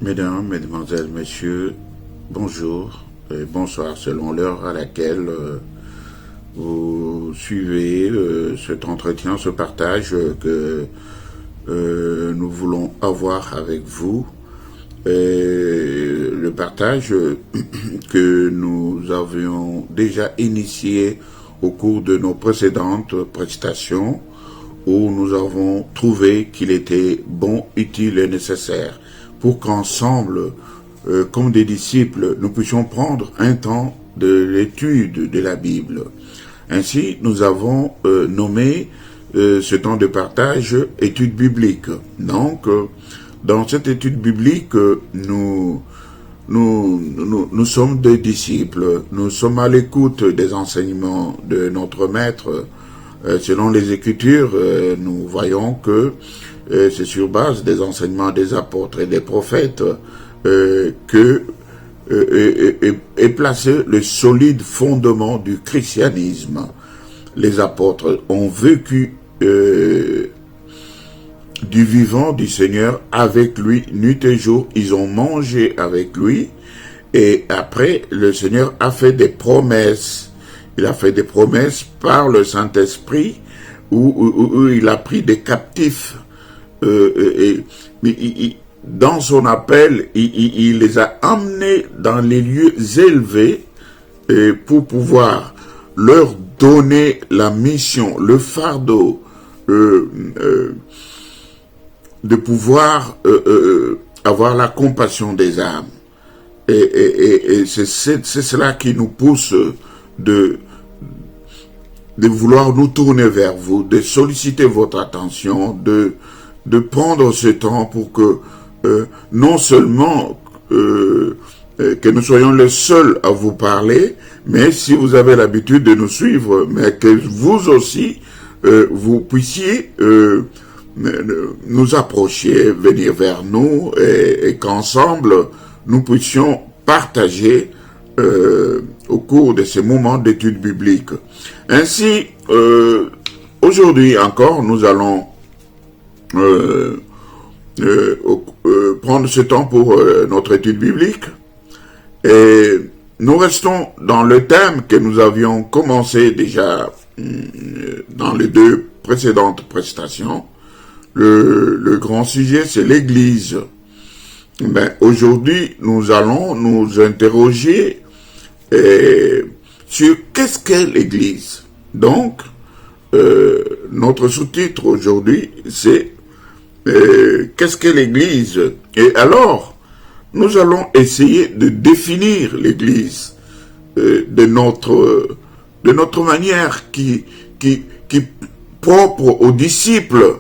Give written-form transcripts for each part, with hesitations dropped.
Mesdames, Mesdemoiselles, Messieurs, bonjour et bonsoir selon l'heure à laquelle vous suivez cet entretien, ce partage que nous voulons avoir avec vous. Et le partage que nous avions déjà initié au cours de nos précédentes prestations où nous avons trouvé qu'il était bon, utile et nécessaire pour qu'ensemble, comme des disciples, nous puissions prendre un temps de l'étude de la Bible. Ainsi, nous avons nommé ce temps de partage étude biblique. Donc, dans cette étude biblique, nous sommes des disciples, nous sommes à l'écoute des enseignements de notre Maître. Selon les Écritures, nous voyons que c'est sur base des enseignements des apôtres et des prophètes que est placé le solide fondement du christianisme. Les apôtres ont vécu du vivant du Seigneur avec lui, nuit et jour. Ils ont mangé avec lui. Et après, le Seigneur a fait des promesses. Il a fait des promesses par le Saint-Esprit où il a pris des captifs. Dans son appel, il les a emmenés dans les lieux élevés pour pouvoir leur donner la mission, le fardeau de pouvoir avoir la compassion des âmes. Et c'est cela qui nous pousse de vouloir nous tourner vers vous, de solliciter votre attention, de prendre ce temps pour que non seulement que nous soyons les seuls à vous parler, mais si vous avez l'habitude de nous suivre, mais que vous aussi, vous puissiez nous approcher, venir vers nous et qu'ensemble, nous puissions partager au cours de ces moments d'études bibliques. Ainsi, aujourd'hui encore, nous allons prendre ce temps pour notre étude biblique et nous restons dans le thème que nous avions commencé déjà dans les deux précédentes prestations. Le grand sujet, c'est l'Église. Ben, aujourd'hui, nous allons nous interroger sur qu'est-ce qu'est l'Église. Donc, notre sous-titre aujourd'hui, c'est qu'est-ce qu'est l'Église? Et alors, nous allons essayer de définir l'Église de notre manière qui propre aux disciples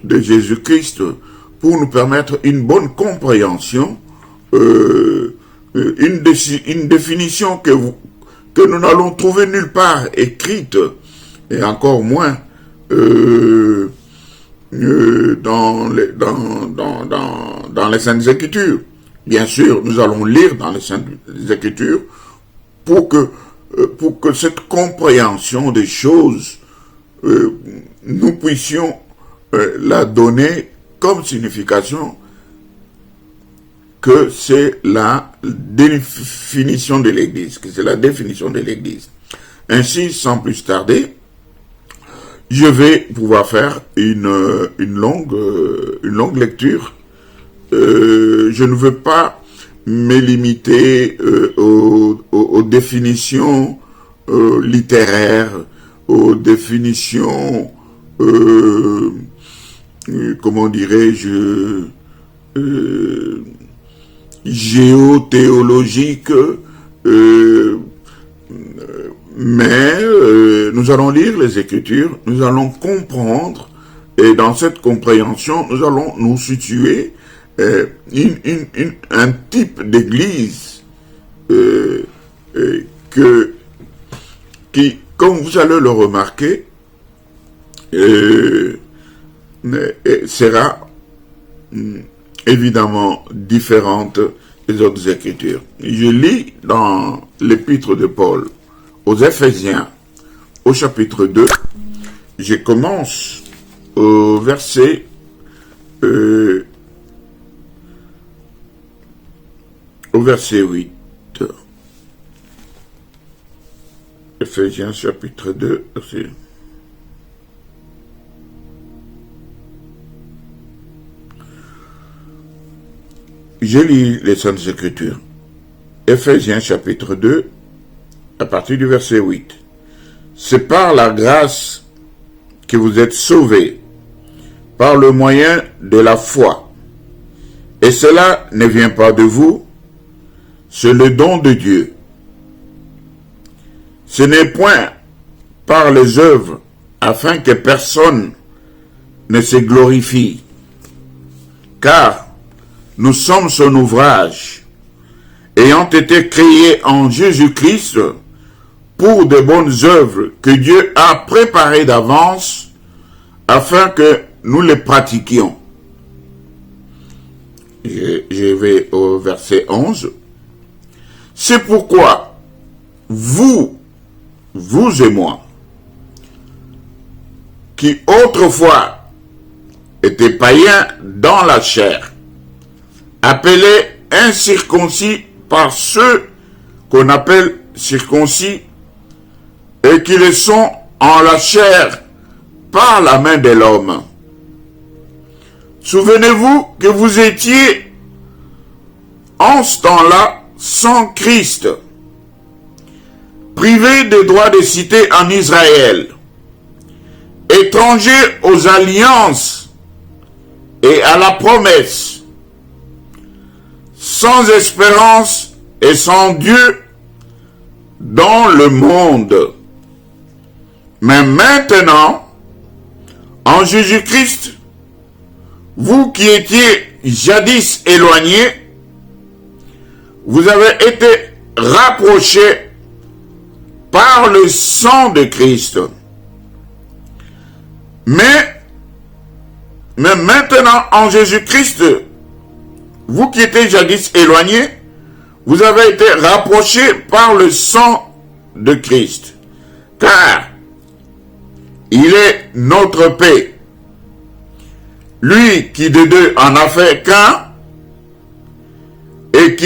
de Jésus-Christ pour nous permettre une bonne compréhension, une définition que nous n'allons trouver nulle part écrite, et encore moins dans les Saintes Écritures. Bien sûr, nous allons lire dans les Saintes Écritures pour que cette compréhension des choses, nous puissions la donner comme signification que c'est la définition de l'Église, que c'est la définition de l'Église. Ainsi, sans plus tarder, je vais pouvoir faire une longue lecture. Je ne veux pas me limiter aux définitions littéraires, aux définitions comment dirais-je, géothéologique, mais nous allons lire les Écritures, nous allons comprendre, et dans cette compréhension, nous allons nous situer un type d'église qui, comme vous allez le remarquer, sera évidemment différente des autres Écritures. Je lis dans l'épître de Paul aux Éphésiens, au chapitre 2, je commence au verset au verset 8. Ephésiens chapitre 2, verset... Je lis les Saintes Écritures. Ephésiens chapitre 2, à partir du verset 8. C'est par la grâce que vous êtes sauvés, par le moyen de la foi. Et cela ne vient pas de vous, c'est le don de Dieu. Ce n'est point par les œuvres, afin que personne ne se glorifie. Car nous sommes son ouvrage, ayant été créés en Jésus-Christ pour de bonnes œuvres que Dieu a préparées d'avance afin que nous les pratiquions. Je vais au verset 11. C'est pourquoi vous et moi, qui autrefois étaient païens dans la chair, appelés incirconcis par ceux qu'on appelle circoncis, et qui le sont en la chair par la main de l'homme. Souvenez-vous que vous étiez en ce temps-là sans Christ, privés des droits de cité en Israël, étrangers aux alliances et à la promesse, sans espérance et sans Dieu dans le monde. Mais maintenant, en Jésus-Christ, vous qui étiez jadis éloignés, vous avez été rapprochés par le sang de Christ. Mais maintenant, en Jésus-Christ, vous qui étiez jadis éloignés, vous avez été rapprochés par le sang de Christ. Car il est notre paix. Lui qui de deux en a fait qu'un, et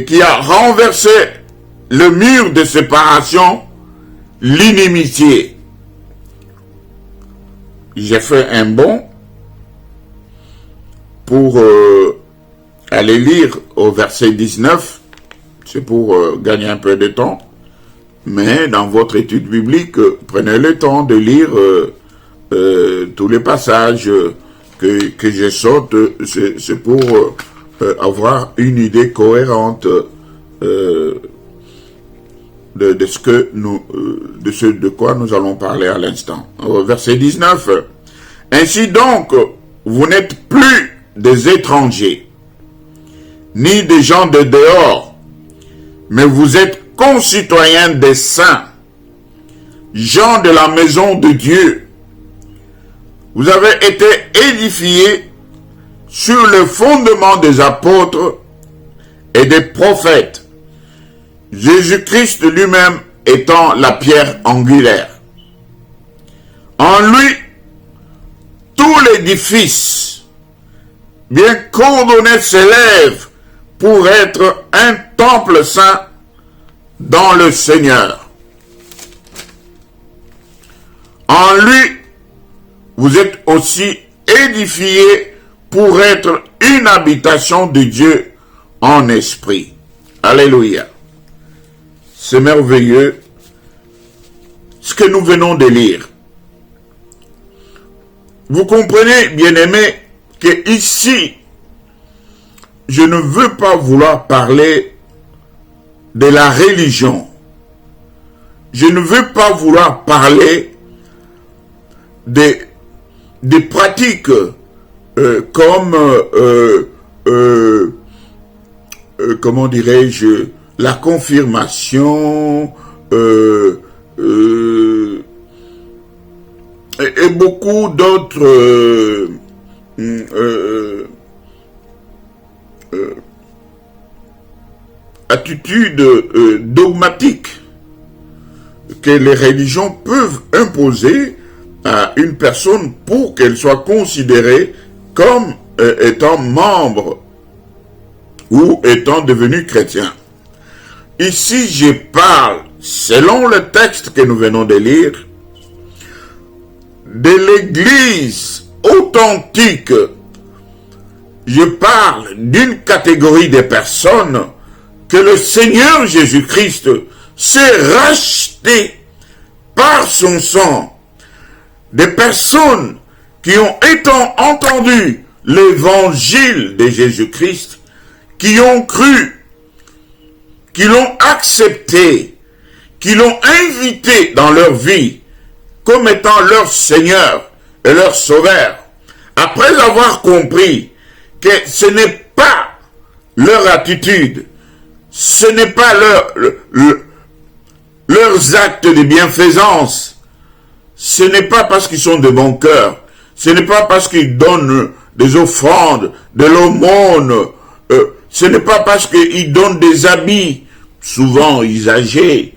qui a renversé le mur de séparation, l'inimitié. J'ai fait un bond pour aller lire au verset 19, c'est pour gagner un peu de temps, mais dans votre étude biblique, prenez le temps de lire tous les passages que je saute, c'est pour avoir une idée cohérente de ce de quoi nous allons parler à l'instant. Verset 19. Ainsi donc, vous n'êtes plus des étrangers, ni des gens de dehors, mais vous êtes concitoyens des saints, gens de la maison de Dieu. Vous avez été édifiés sur le fondement des apôtres et des prophètes, Jésus-Christ lui-même étant la pierre angulaire. En lui, tout l'édifice, bien coordonné, s'élève pour être un temple saint dans le Seigneur. En lui, vous êtes aussi édifiés pour être une habitation de Dieu en esprit. Alléluia. C'est merveilleux ce que nous venons de lire. Vous comprenez, bien-aimés, que ici, je ne veux pas vouloir parler de la religion. Je ne veux pas vouloir parler des pratiques comme, comment dirais-je, la confirmation et beaucoup d'autres attitudes dogmatiques que les religions peuvent imposer à une personne pour qu'elle soit considérée comme étant membre ou étant devenus chrétiens. Ici, je parle, selon le texte que nous venons de lire, de l'Église authentique. Je parle d'une catégorie de personnes que le Seigneur Jésus-Christ s'est racheté par son sang. Des personnes qui ont entendu l'évangile de Jésus-Christ, qui ont cru, qui l'ont accepté, qui l'ont invité dans leur vie comme étant leur Seigneur et leur Sauveur, après avoir compris que ce n'est pas leur attitude, ce n'est pas leurs actes de bienfaisance, ce n'est pas parce qu'ils sont de bon cœur, ce n'est pas parce qu'ils donnent des offrandes, de l'aumône, ce n'est pas parce qu'ils donnent des habits, souvent usagés,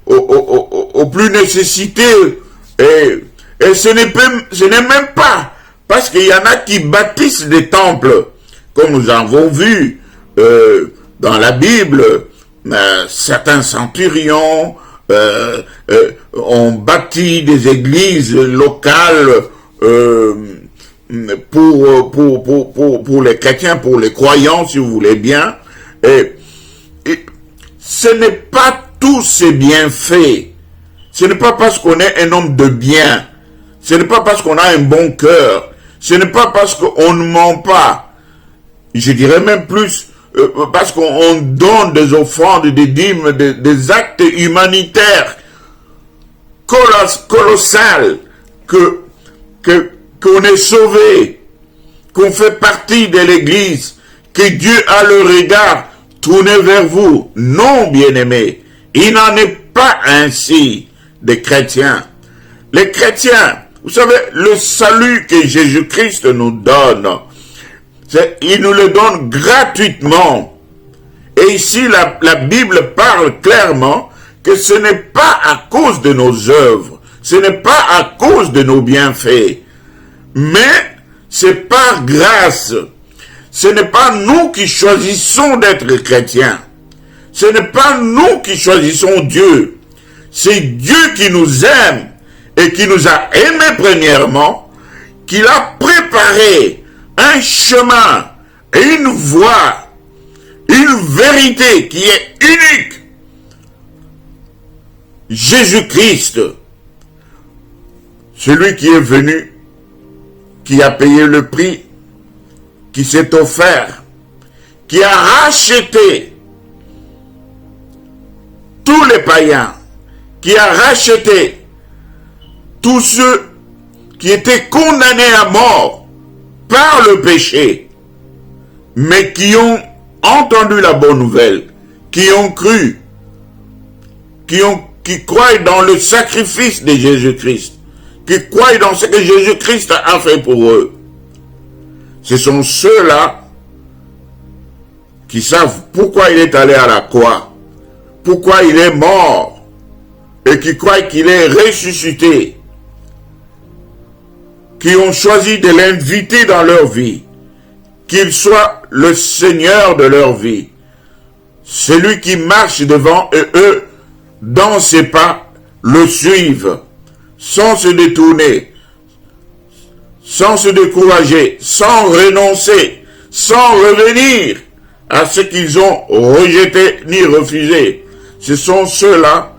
aux plus nécessités, et ce n'est même pas parce qu'il y en a qui bâtissent des temples, comme nous avons vu dans la Bible, certains centurions ont bâti des églises locales pour les chrétiens, pour les croyants, si vous voulez bien. Et ce n'est pas tous ces bienfaits. Ce n'est pas parce qu'on est un homme de bien. Ce n'est pas parce qu'on a un bon cœur. Ce n'est pas parce qu'on ne ment pas. Je dirais même plus parce qu'on donne des offrandes, des dîmes, des actes humanitaires colossal, qu'on est sauvé, qu'on fait partie de l'Église, que Dieu a le regard tourné vers vous. Non, bien-aimés, il n'en est pas ainsi des chrétiens. Les chrétiens, vous savez, le salut que Jésus-Christ nous donne, il nous le donne gratuitement. Et ici, la Bible parle clairement que ce n'est pas à cause de nos œuvres, ce n'est pas à cause de nos bienfaits, mais c'est par grâce. Ce n'est pas nous qui choisissons d'être chrétiens. Ce n'est pas nous qui choisissons Dieu. C'est Dieu qui nous aime et qui nous a aimés premièrement, qu'il a préparé un chemin et une voie, une vérité qui est unique. Jésus-Christ, celui qui est venu, qui a payé le prix, qui s'est offert, qui a racheté tous les païens, qui a racheté tous ceux qui étaient condamnés à mort par le péché, mais qui ont entendu la bonne nouvelle, qui ont cru, qui croient dans le sacrifice de Jésus-Christ, qui croient dans ce que Jésus-Christ a fait pour eux. Ce sont ceux-là qui savent pourquoi il est allé à la croix, pourquoi il est mort, et qui croient qu'il est ressuscité, qui ont choisi de l'inviter dans leur vie, qu'il soit le Seigneur de leur vie, celui qui marche devant eux, dans ses pas, le suivent, sans se détourner, sans se décourager, sans renoncer, sans revenir à ce qu'ils ont rejeté ni refusé. Ce sont ceux-là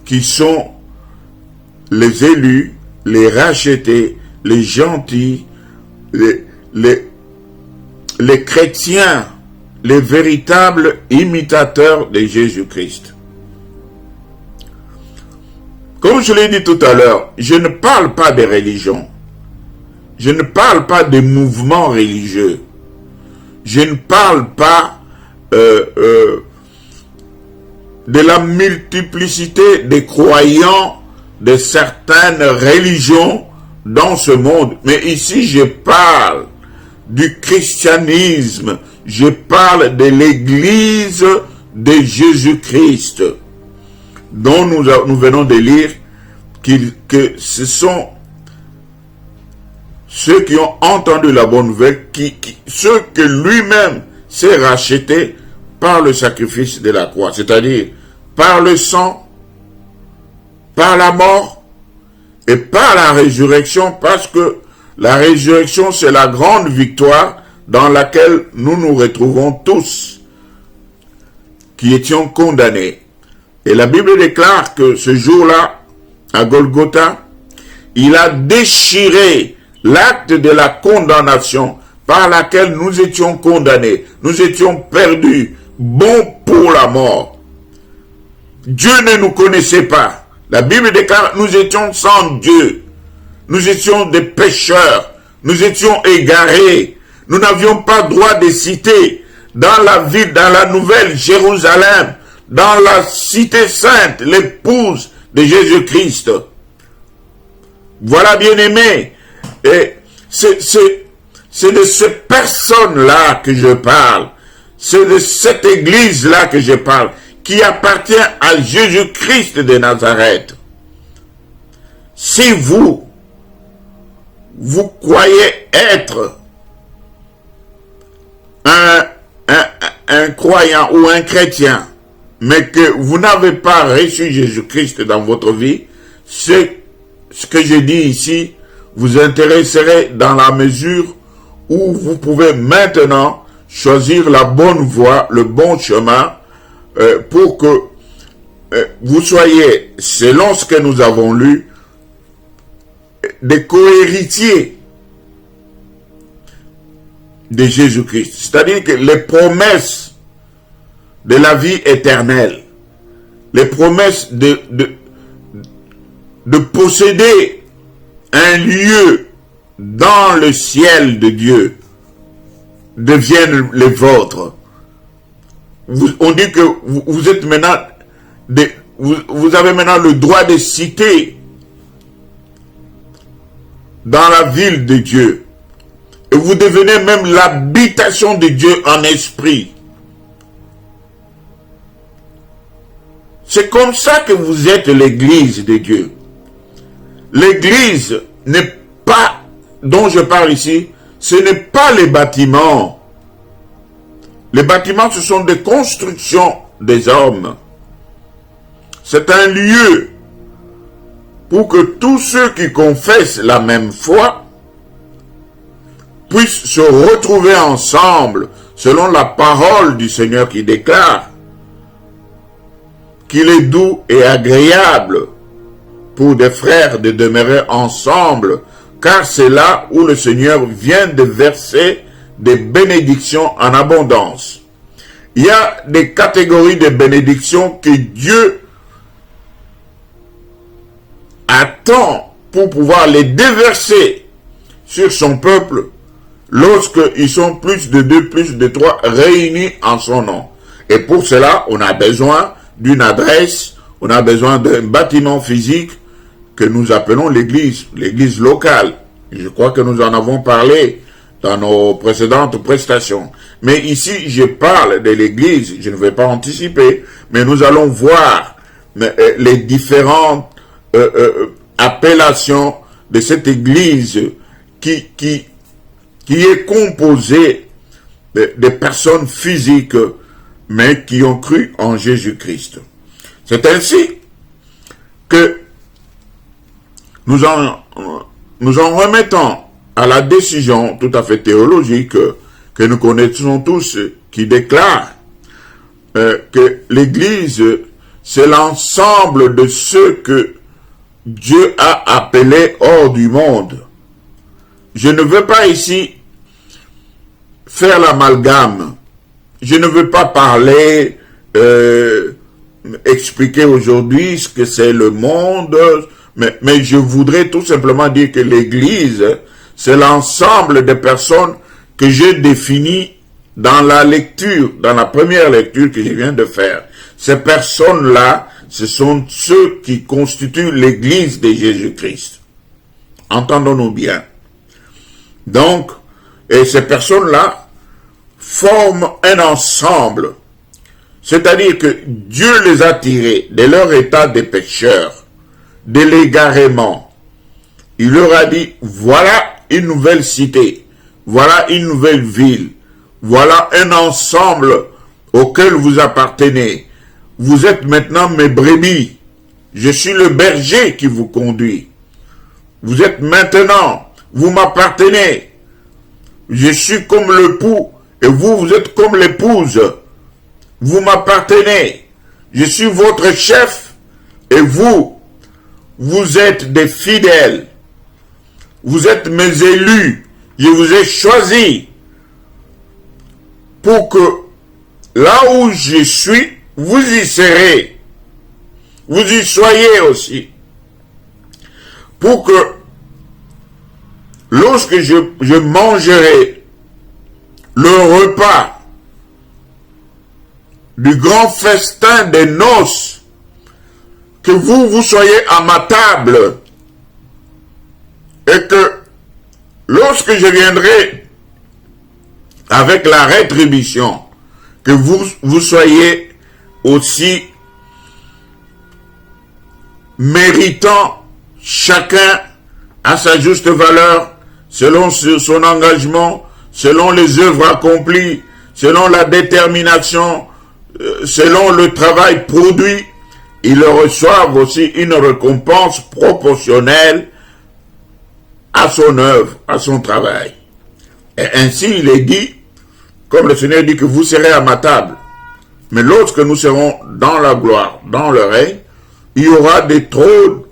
qui sont les élus, les rachetés, les gentils, les chrétiens, les véritables imitateurs de Jésus-Christ. Comme je l'ai dit tout à l'heure, je ne parle pas des religions. Je ne parle pas des mouvements religieux. Je ne parle pas de la multiplicité des croyants de certaines religions dans ce monde. Mais ici, je parle du christianisme. Je parle de l'Église de Jésus-Christ, dont nous venons de lire que ce sont ceux qui ont entendu la bonne nouvelle, ceux que lui-même s'est racheté par le sacrifice de la croix, c'est-à-dire par le sang, par la mort et par la résurrection, parce que la résurrection, c'est la grande victoire dans laquelle nous nous retrouvons tous, qui étions condamnés. Et la Bible déclare que ce jour-là, à Golgotha, il a déchiré l'acte de la condamnation par laquelle nous étions condamnés, nous étions perdus, bons pour la mort. Dieu ne nous connaissait pas. La Bible déclare, nous étions sans Dieu. Nous étions des pécheurs. Nous étions égarés. Nous n'avions pas droit de citer dans la ville, dans la nouvelle Jérusalem, dans la cité sainte, l'épouse de Jésus-Christ. Voilà, bien-aimés. Et c'est de ces personnes-là que je parle. C'est de cette église-là que je parle, qui appartient à Jésus-Christ de Nazareth. Si vous croyez être un croyant ou un chrétien, mais que vous n'avez pas reçu Jésus-Christ dans votre vie, ce que je dis ici vous intéresserait dans la mesure où vous pouvez maintenant choisir la bonne voie, le bon chemin, pour que vous soyez, selon ce que nous avons lu, des co-héritiers de Jésus-Christ. C'est-à-dire que les promesses de la vie éternelle, les promesses de posséder un lieu dans le ciel de Dieu deviennent les vôtres. On dit que vous êtes maintenant, vous avez maintenant le droit de citer dans la ville de Dieu. Et vous devenez même l'habitation de Dieu en esprit. C'est comme ça que vous êtes l'église de Dieu. L'église n'est pas, dont je parle ici, ce n'est pas les bâtiments. Les bâtiments, ce sont des constructions des hommes. C'est un lieu pour que tous ceux qui confessent la même foi puissent se retrouver ensemble selon la parole du Seigneur qui déclare qu'il est doux et agréable pour des frères de demeurer ensemble, car c'est là où le Seigneur vient de verser des bénédictions en abondance. Il y a des catégories de bénédictions que Dieu attend pour pouvoir les déverser sur son peuple lorsqu'ils sont plus de deux, plus de trois réunis en son nom. Et pour cela, on a besoin d'une adresse, on a besoin d'un bâtiment physique que nous appelons l'église locale. Je crois que nous en avons parlé dans nos précédentes prestations. Mais ici, je parle de l'église, je ne vais pas anticiper, mais nous allons voir les différentes appellations de cette église qui est composée de personnes physiques, mais qui ont cru en Jésus-Christ. C'est ainsi que nous en remettons à la décision tout à fait théologique que nous connaissons tous, qui déclare que l'Église, c'est l'ensemble de ceux que Dieu a appelés hors du monde. Je ne veux pas ici faire l'amalgame. Je ne veux pas parler, expliquer aujourd'hui ce que c'est le monde, mais je voudrais tout simplement dire que l'Église, c'est l'ensemble des personnes que j'ai définies dans la lecture, dans la première lecture que je viens de faire. Ces personnes-là, ce sont ceux qui constituent l'Église de Jésus-Christ. Entendons-nous bien. Donc, et ces personnes-là forment un ensemble. C'est-à-dire que Dieu les a tirés de leur état de pécheurs, de l'égarement. Il leur a dit, voilà une nouvelle cité, voilà une nouvelle ville, voilà un ensemble auquel vous appartenez. Vous êtes maintenant mes brebis. Je suis le berger qui vous conduit. Vous êtes maintenant, vous m'appartenez. Je suis comme l'époux et vous, vous êtes comme l'épouse. Vous m'appartenez. Je suis votre chef et vous, vous êtes des fidèles. Vous êtes mes élus. Je vous ai choisis pour que là où je suis, vous y serez. Vous y soyez aussi. Pour que lorsque je mangerai le repas du grand festin des noces, que vous soyez à ma table et que lorsque je viendrai avec la rétribution, que vous soyez aussi méritant chacun à sa juste valeur, selon son engagement, selon les œuvres accomplies, selon la détermination, selon le travail produit, ils reçoivent aussi une récompense proportionnelle à son œuvre, à son travail. Et ainsi, il est dit, comme le Seigneur dit que vous serez à ma table. Mais lorsque nous serons dans la gloire, dans le règne, il y aura des trônes.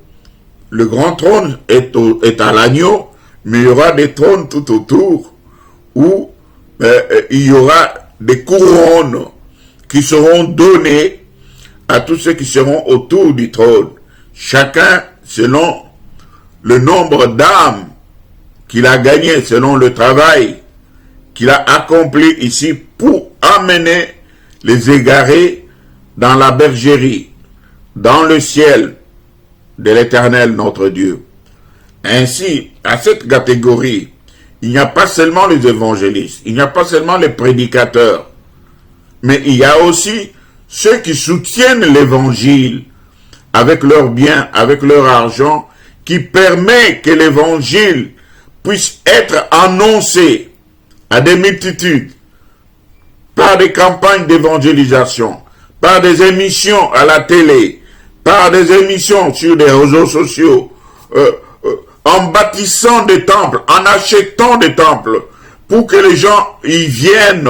Le grand trône est à l'agneau, mais il y aura des trônes tout autour où il y aura des couronnes qui seront données à tous ceux qui seront autour du trône. Chacun selon le nombre d'âmes qu'il a gagné, selon le travail qu'il a accompli ici pour amener les égarés dans la bergerie, dans le ciel de l'Éternel notre Dieu. Ainsi, à cette catégorie, il n'y a pas seulement les évangélistes, il n'y a pas seulement les prédicateurs, mais il y a aussi ceux qui soutiennent l'évangile avec leurs biens, avec leur argent, qui permet que l'évangile puisse être annoncé à des multitudes par des campagnes d'évangélisation, par des émissions à la télé, par des émissions sur des réseaux sociaux, en bâtissant des temples, en achetant des temples, pour que les gens y viennent,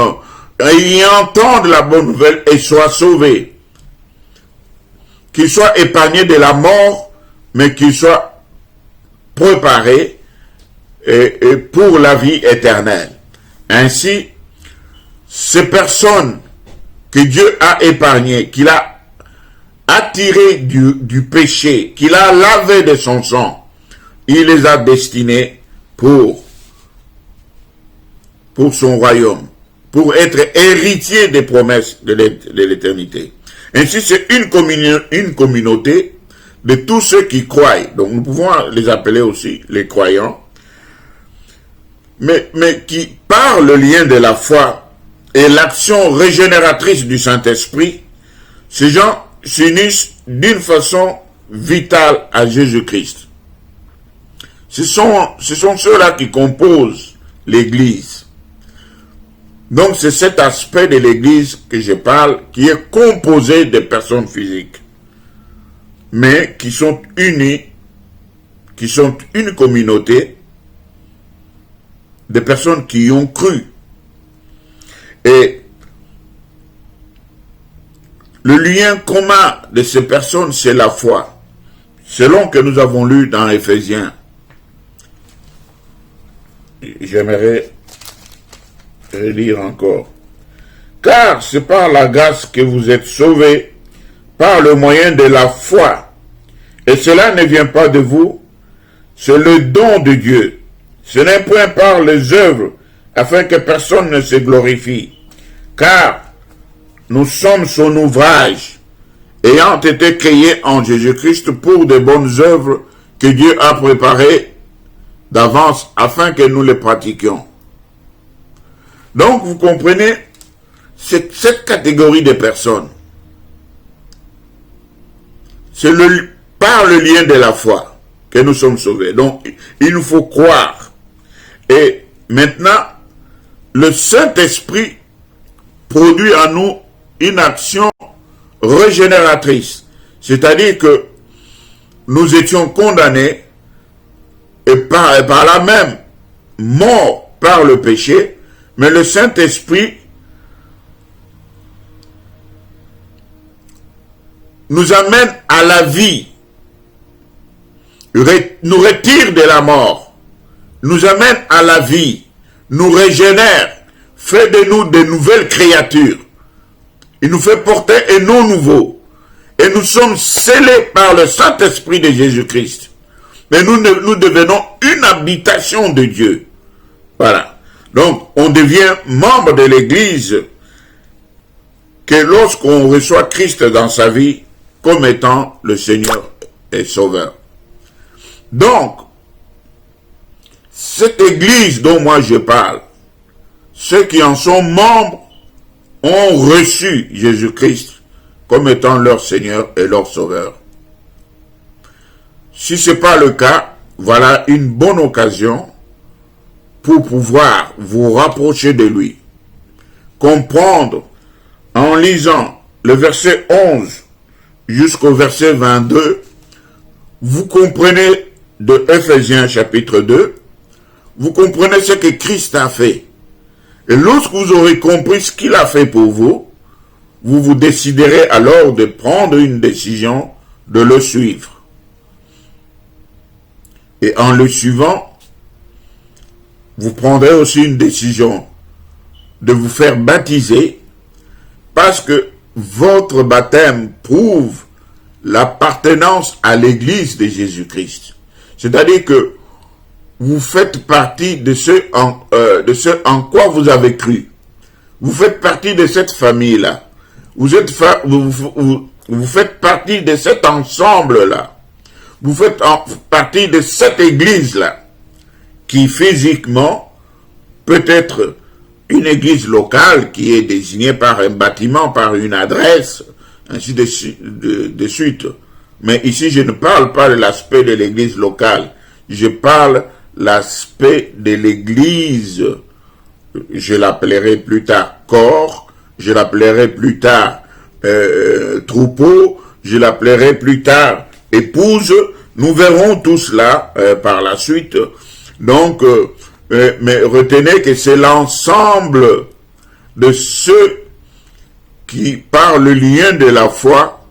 y entendent la bonne nouvelle et soient sauvés. Qu'ils soient épargnés de la mort, mais qu'ils soient préparés et pour la vie éternelle. Ainsi, ces personnes que Dieu a épargnées, qu'il a attirées du péché, qu'il a lavé de son sang, il les a destinées pour son royaume, pour être héritiers des promesses de l'éternité. Ainsi, c'est une communauté de tous ceux qui croient. Donc, nous pouvons les appeler aussi les croyants, mais qui, par le lien de la foi et l'action régénératrice du Saint-Esprit, ces gens s'unissent d'une façon vitale à Jésus-Christ. Ce sont ceux-là qui composent l'Église. Donc c'est cet aspect de l'Église que je parle, qui est composé de personnes physiques, mais qui sont unies, qui sont une communauté de personnes qui y ont cru. Et le lien commun de ces personnes, c'est la foi, selon que nous avons lu dans Éphésiens. J'aimerais relire encore. Car c'est par la grâce que vous êtes sauvés, par le moyen de la foi. Et cela ne vient pas de vous, c'est le don de Dieu. Ce n'est point par les œuvres, afin que personne ne se glorifie. Car nous sommes son ouvrage, ayant été créés en Jésus-Christ pour de bonnes œuvres que Dieu a préparées d'avance afin que nous les pratiquions. Donc, vous comprenez, c'est cette catégorie de personnes. C'est par le lien de la foi que nous sommes sauvés. Donc, il nous faut croire. Et maintenant, le Saint-Esprit produit en nous une action régénératrice. C'est-à-dire que nous étions condamnés et par là même morts par le péché, mais le Saint-Esprit nous amène à la vie, nous retire de la mort, nous amène à la vie, nous régénère, fait de nous de nouvelles créatures. Il nous fait porter un nom nouveau. Et nous sommes scellés par le Saint-Esprit de Jésus-Christ. Mais nous devenons une habitation de Dieu. Voilà. Donc, on devient membre de l'Église que lorsqu'on reçoit Christ dans sa vie comme étant le Seigneur et Sauveur. Donc, cette Église dont moi je parle, ceux qui en sont membres ont reçu Jésus-Christ comme étant leur Seigneur et leur Sauveur. Si ce n'est pas le cas, voilà une bonne occasion pour pouvoir vous rapprocher de lui. Comprendre en lisant le verset 11 jusqu'au verset 22, vous comprenez de Ephésiens chapitre 2, vous comprenez ce que Christ a fait. Et lorsque vous aurez compris ce qu'il a fait pour vous, vous vous déciderez alors de prendre une décision de le suivre. Et en le suivant, vous prendrez aussi une décision de vous faire baptiser parce que votre baptême prouve l'appartenance à l'Église de Jésus-Christ. C'est-à-dire que vous faites partie de ce en quoi vous avez cru. Vous faites partie de cette famille-là. Vous faites partie de cet ensemble-là. Vous faites partie de cette église-là, qui physiquement peut être une église locale qui est désignée par un bâtiment, par une adresse, ainsi de suite. Mais ici, je ne parle pas de l'aspect de l'église locale. Je parle l'aspect de l'église, je l'appellerai plus tard corps, je l'appellerai plus tard troupeau, je l'appellerai plus tard épouse. Nous verrons tout cela par la suite. Donc, mais retenez que c'est l'ensemble de ceux qui, par le lien de la foi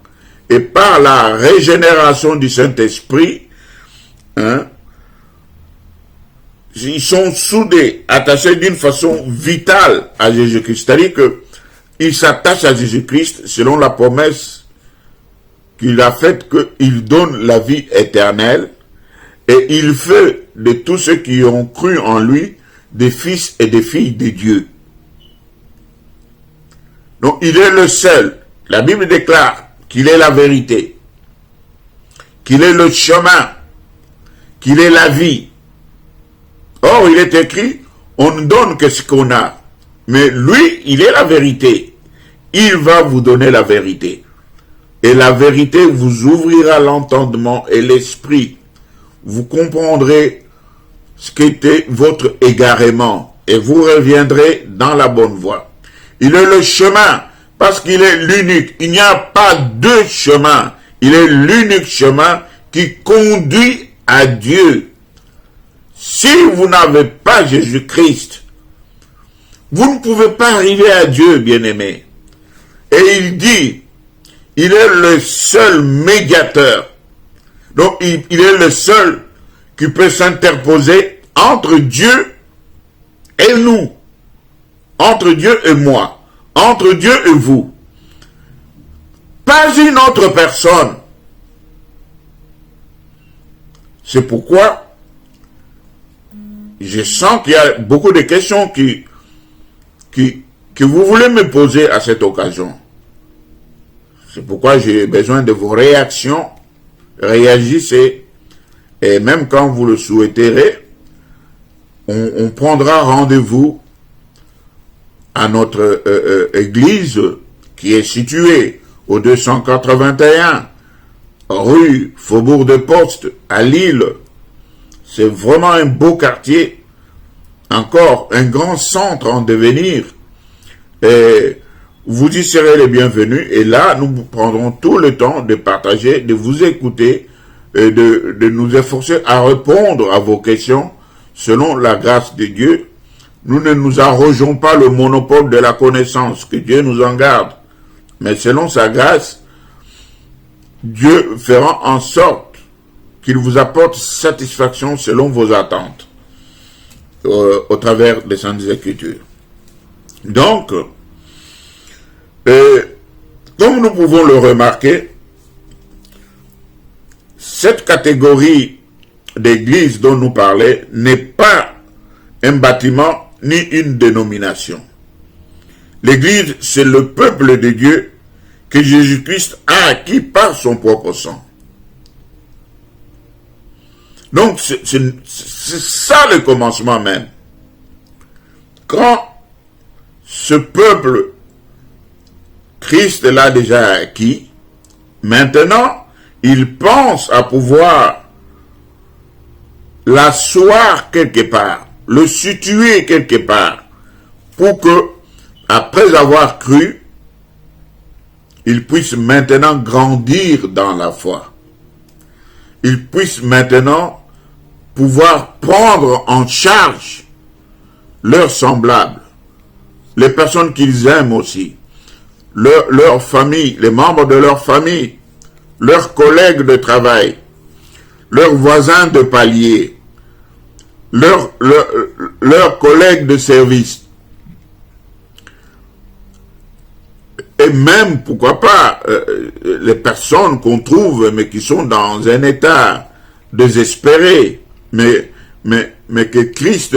et par la régénération du Saint-Esprit, ils sont soudés, attachés d'une façon vitale à Jésus-Christ. C'est-à-dire qu'ils s'attachent à Jésus-Christ selon la promesse qu'il a faite qu'il donne la vie éternelle et il fait de tous ceux qui ont cru en lui des fils et des filles de Dieu. Donc il est le seul. La Bible déclare qu'il est la vérité, qu'il est le chemin, qu'il est la vie. Or, il est écrit, on ne donne que ce qu'on a. Mais lui, il est la vérité. Il va vous donner la vérité. Et la vérité vous ouvrira l'entendement et l'esprit. Vous comprendrez ce qu'était votre égarement. Et vous reviendrez dans la bonne voie. Il est le chemin, parce qu'il est l'unique. Il n'y a pas deux chemins. Il est l'unique chemin qui conduit à Dieu. Si vous n'avez pas Jésus-Christ, vous ne pouvez pas arriver à Dieu, bien-aimé. Et il dit, il est le seul médiateur. Donc, il est le seul qui peut s'interposer entre Dieu et nous, entre Dieu et moi, entre Dieu et vous. Pas une autre personne. C'est pourquoi je sens qu'il y a beaucoup de questions que vous voulez me poser à cette occasion. C'est pourquoi j'ai besoin de vos réactions. Réagissez. Et même quand vous le souhaiterez, on prendra rendez-vous à notre église qui est située au 281 rue Faubourg de Poste à Lille. C'est vraiment un beau quartier encore un grand centre en devenir. Et vous y serez les bienvenus. Et là, nous prendrons tout le temps de partager, de vous écouter, et de nous efforcer à répondre à vos questions selon la grâce de Dieu. Nous ne nous arrogeons pas le monopole de la connaissance, que Dieu nous en garde. Mais selon sa grâce, Dieu fera en sorte qu'il vous apporte satisfaction selon vos attentes au travers des Saintes Écritures. Donc, comme nous pouvons le remarquer, cette catégorie d'église dont nous parlons n'est pas un bâtiment ni une dénomination. L'église, c'est le peuple de Dieu que Jésus-Christ a acquis par son propre sang. Donc, c'est ça le commencement même. Quand ce peuple, Christ l'a déjà acquis, maintenant, il pense à pouvoir l'asseoir quelque part, le situer quelque part, pour que, après avoir cru, il puisse maintenant grandir dans la foi. Il puisse maintenant pouvoir prendre en charge leurs semblables, les personnes qu'ils aiment aussi, leur famille, les membres de leur famille, leurs collègues de travail, leurs voisins de palier, leurs collègues de service. Et même, pourquoi pas, les personnes qu'on trouve, mais qui sont dans un état désespéré, mais que Christ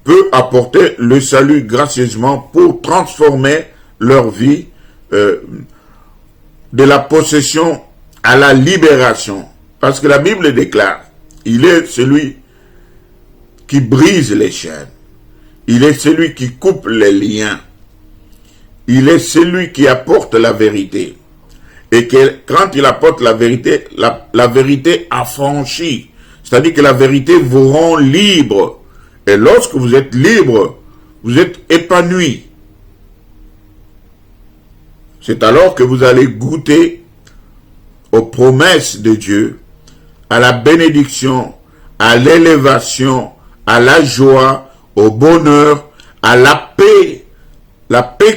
peut apporter le salut gracieusement pour transformer leur vie de la possession à la libération. Parce que la Bible déclare, il est celui qui brise les chaînes, il est celui qui coupe les liens, il est celui qui apporte la vérité. Et que quand il apporte la vérité, la vérité affranchit. C'est-à-dire que la vérité vous rend libre. Et lorsque vous êtes libre, vous êtes épanoui. C'est alors que vous allez goûter aux promesses de Dieu, à la bénédiction, à l'élévation, à la joie, au bonheur, à la paix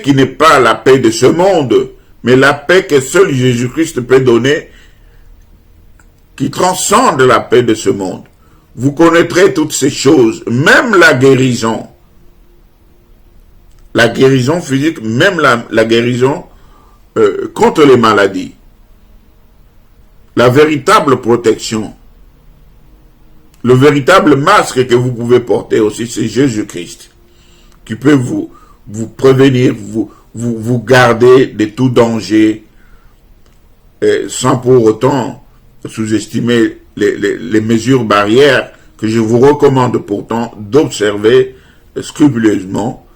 qui n'est pas la paix de ce monde, mais la paix que seul Jésus-Christ peut donner, qui transcende la paix de ce monde. Vous connaîtrez toutes ces choses, même la guérison physique, même la guérison contre les maladies. La véritable protection, le véritable masque que vous pouvez porter aussi, c'est Jésus-Christ, qui peut vous prévenir, vous garder de tout danger, sans pour autant sous-estimer les mesures barrières que je vous recommande pourtant d'observer scrupuleusement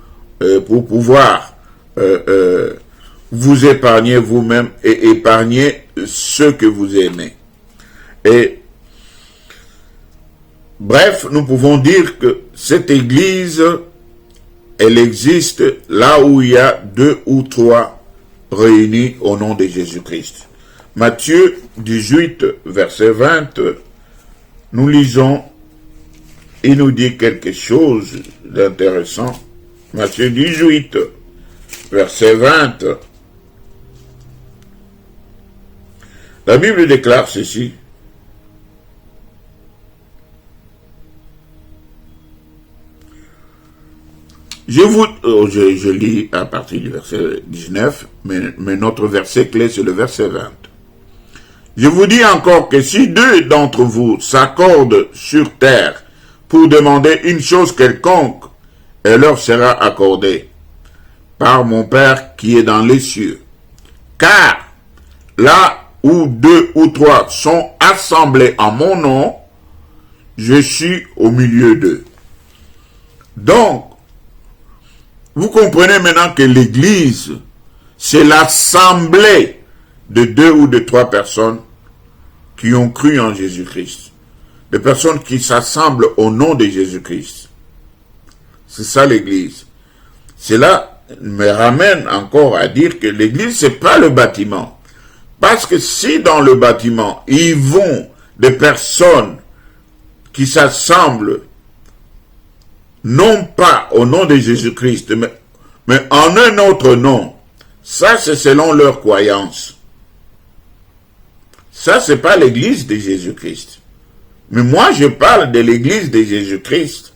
pour pouvoir vous épargner vous-même et épargner ceux que vous aimez. Et bref, nous pouvons dire que cette église, elle existe là où il y a 2 ou 3 réunis au nom de Jésus-Christ. Matthieu 18, verset 20, nous lisons, il nous dit quelque chose d'intéressant. Matthieu 18, verset 20, la Bible déclare ceci. Je lis à partir du verset 19, mais notre verset clé, c'est le verset 20. Je vous dis encore que si 2 d'entre vous s'accordent sur terre pour demander une chose quelconque, elle leur sera accordée par mon Père qui est dans les cieux. Car là où 2 ou 3 sont assemblés en mon nom, je suis au milieu d'eux. Donc, vous comprenez maintenant que l'Église, c'est l'assemblée de 2 ou de 3 personnes qui ont cru en Jésus-Christ. Des personnes qui s'assemblent au nom de Jésus-Christ. C'est ça l'église. Cela me ramène encore à dire que l'église, c'est pas le bâtiment. Parce que si dans le bâtiment, ils vont des personnes qui s'assemblent, non pas au nom de Jésus-Christ, mais en un autre nom, ça c'est selon leur croyance. Ça c'est pas l'église de Jésus-Christ. Mais moi je parle de l'église de Jésus-Christ,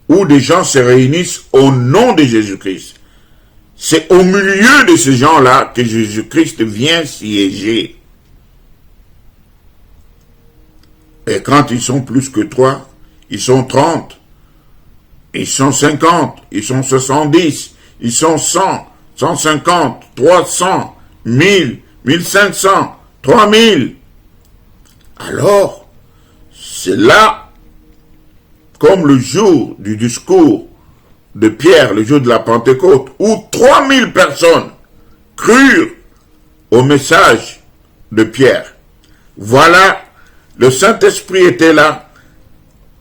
où des gens se réunissent au nom de Jésus-Christ. C'est au milieu de ces gens-là que Jésus-Christ vient siéger. Et quand ils sont plus que 3, ils sont 30, ils sont 50, ils sont 70, ils sont 100, 150, 300, 1000, 1500, 3000. Alors, c'est là, comme le jour du discours de Pierre, le jour de la Pentecôte, où 3000 personnes crurent au message de Pierre. Voilà, le Saint-Esprit était là,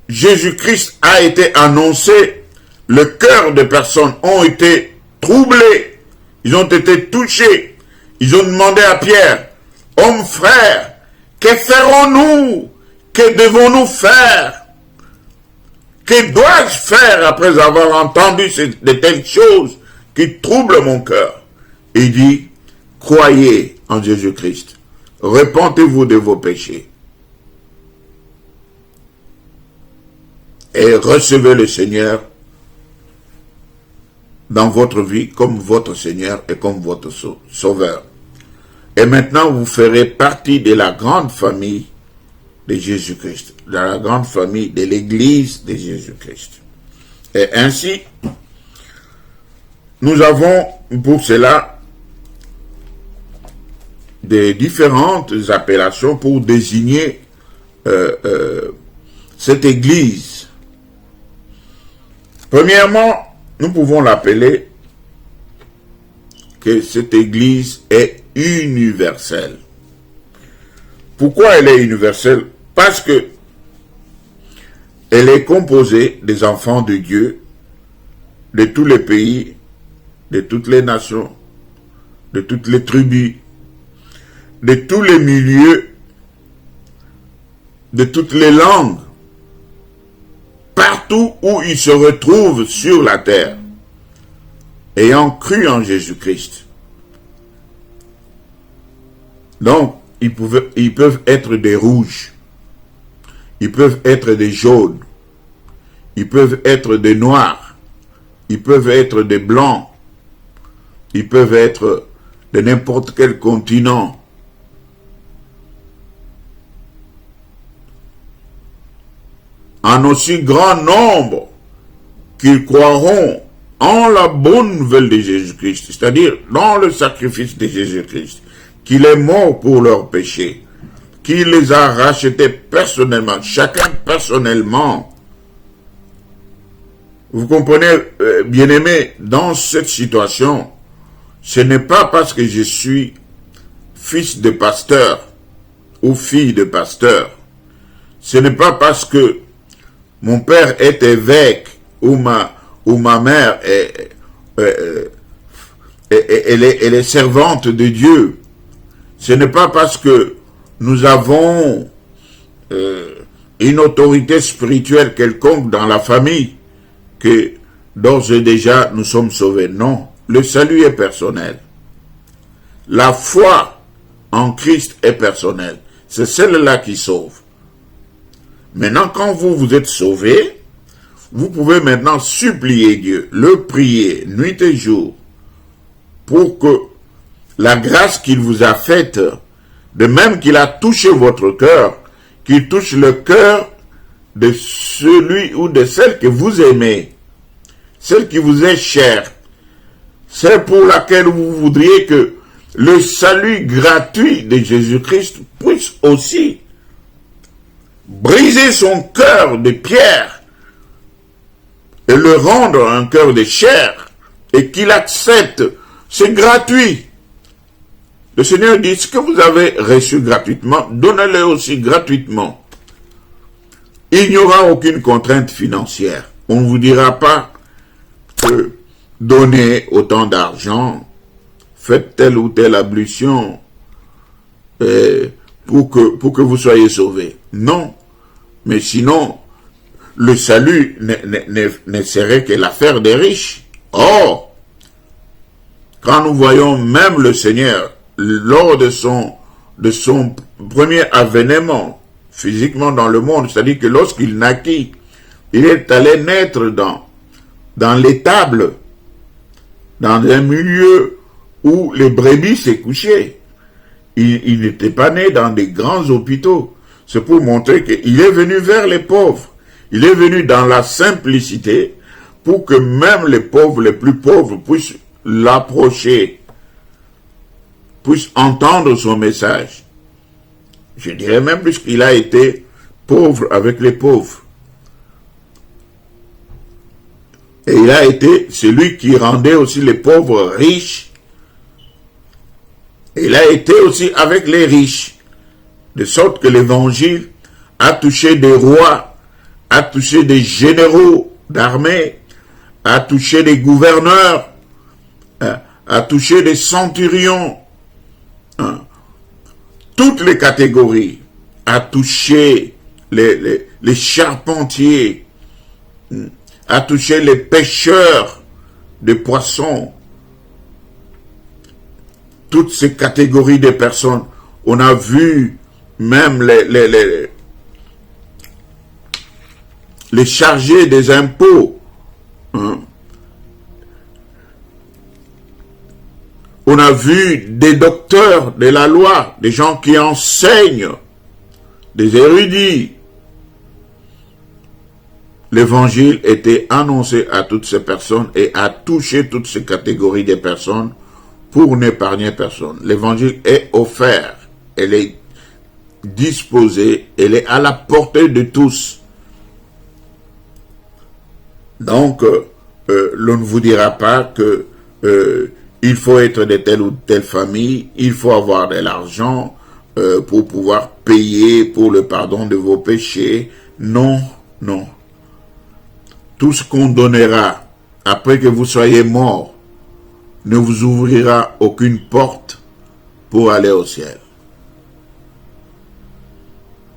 Jésus-Christ a été annoncé, le cœur des personnes ont été troublés, ils ont été touchés, ils ont demandé à Pierre, « Homme frère, que ferons-nous? Que devons-nous faire? Que dois-je faire après avoir entendu de telles choses qui troublent mon cœur? » Il dit, « Croyez en Jésus-Christ, repentez-vous de vos péchés et recevez le Seigneur dans votre vie comme votre Seigneur et comme votre Sauveur. Et maintenant, vous ferez partie de la grande famille de Jésus-Christ, de la grande famille de l'Église de Jésus-Christ. Et ainsi, nous avons pour cela des différentes appellations pour désigner cette Église. Premièrement, nous pouvons l'appeler que cette Église est universelle. Pourquoi elle est universelle? Parce que elle est composée des enfants de Dieu, de tous les pays, de toutes les nations, de toutes les tribus, de tous les milieux, de toutes les langues, partout où ils se retrouvent sur la terre, ayant cru en Jésus-Christ. Donc, ils peuvent être des rouges, ils peuvent être des jaunes, ils peuvent être des noirs, ils peuvent être des blancs, ils peuvent être de n'importe quel continent. En aussi grand nombre qu'ils croiront en la bonne nouvelle de Jésus-Christ, c'est-à-dire dans le sacrifice de Jésus-Christ, qu'il est mort pour leurs péchés, qu'il les a rachetés personnellement, chacun personnellement. Vous comprenez, bien-aimés, dans cette situation, ce n'est pas parce que je suis fils de pasteur ou fille de pasteur, ce n'est pas parce que mon père est évêque ou ma mère elle est servante de Dieu. Ce n'est pas parce que nous avons une autorité spirituelle quelconque dans la famille que d'ores et déjà nous sommes sauvés. Non, le salut est personnel. La foi en Christ est personnelle. C'est celle-là qui sauve. Maintenant, quand vous êtes sauvés, vous pouvez maintenant supplier Dieu, le prier nuit et jour, pour que la grâce qu'il vous a faite, de même qu'il a touché votre cœur, qu'il touche le cœur de celui ou de celle que vous aimez, celle qui vous est chère, celle pour laquelle vous voudriez que le salut gratuit de Jésus-Christ puisse aussi briser son cœur de pierre et le rendre un cœur de chair et qu'il accepte. C'est gratuit. Le Seigneur dit, ce que vous avez reçu gratuitement, donnez-le aussi gratuitement. Il n'y aura aucune contrainte financière, On ne vous dira pas que donnez autant d'argent, faites telle ou telle ablution pour que vous soyez sauvés. Non, mais sinon, le salut ne serait que l'affaire des riches. Or, quand nous voyons même le Seigneur, lors de son premier avènement physiquement dans le monde, c'est-à-dire que lorsqu'il naquit, il est allé naître dans l'étable, dans un milieu où les brebis s'est couché. Il n'était pas né dans des grands hôpitaux. C'est pour montrer qu'il est venu vers les pauvres. Il est venu dans la simplicité pour que même les pauvres, les plus pauvres, puissent l'approcher, puissent entendre son message. Je dirais même plus qu'il a été pauvre avec les pauvres. Et il a été celui qui rendait aussi les pauvres riches. Et il a été aussi avec les riches. De sorte que l'évangile a touché des rois, a touché des généraux d'armée, a touché des gouverneurs, a touché des centurions, toutes les catégories, a touché les charpentiers, a touché les pêcheurs de poissons, toutes ces catégories de personnes. On a vu même les chargés des impôts. On a vu des docteurs de la loi, des gens qui enseignent, des érudits. L'évangile était annoncé à toutes ces personnes et a touché toutes ces catégories de personnes pour n'épargner personne. L'évangile est offert, elle est disposée, elle est à la portée de tous. Donc, l'on ne vous dira pas que il faut être de telle ou telle famille, il faut avoir de l'argent pour pouvoir payer pour le pardon de vos péchés. Non, non. Tout ce qu'on donnera après que vous soyez mort ne vous ouvrira aucune porte pour aller au ciel.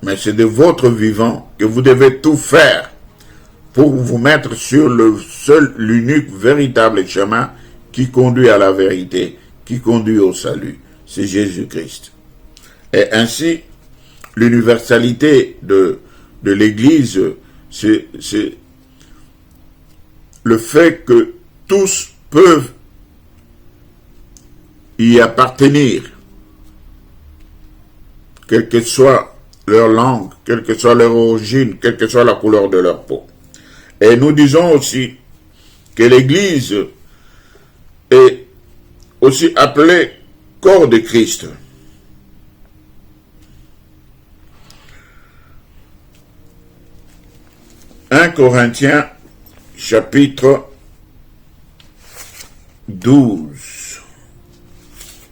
Mais c'est de votre vivant que vous devez tout faire pour vous mettre sur le seul, l'unique, véritable chemin qui conduit à la vérité, qui conduit au salut. C'est Jésus-Christ. Et ainsi, l'universalité de l'Église, c'est le fait que tous peuvent y appartenir, quelle que soit leur langue, quelle que soit leur origine, quelle que soit la couleur de leur peau. Et nous disons aussi que l'Église est aussi appelée corps de Christ. « 1 Corinthiens, chapitre 12. »